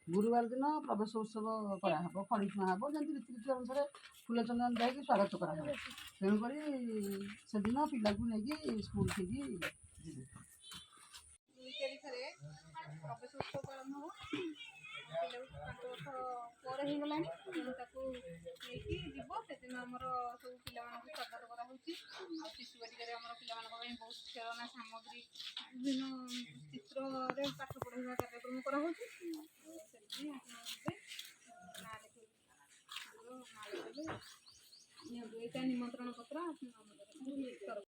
गुरुवार दिन प्रवेश उत्सव कराहब खड़िफुआ हम जमी रीतिनीति अनुसार फूल चंदन दिखाई स्वागत कराहब तेणुक से दिन पिला नहीं स्कूल ठीक जी प्रवेश उत्सव पालन हम पिला 5 वर्ष पर हो गला तेणु जीव से दिन आम सब पिला स्वागत कराऊँ शिशु बाटिकार पाई बहुत खेलना सामग्री विभिन्न चित्र पाठ पढ़ा कार्यक्रम कराऊँ निमंत्रण पत्र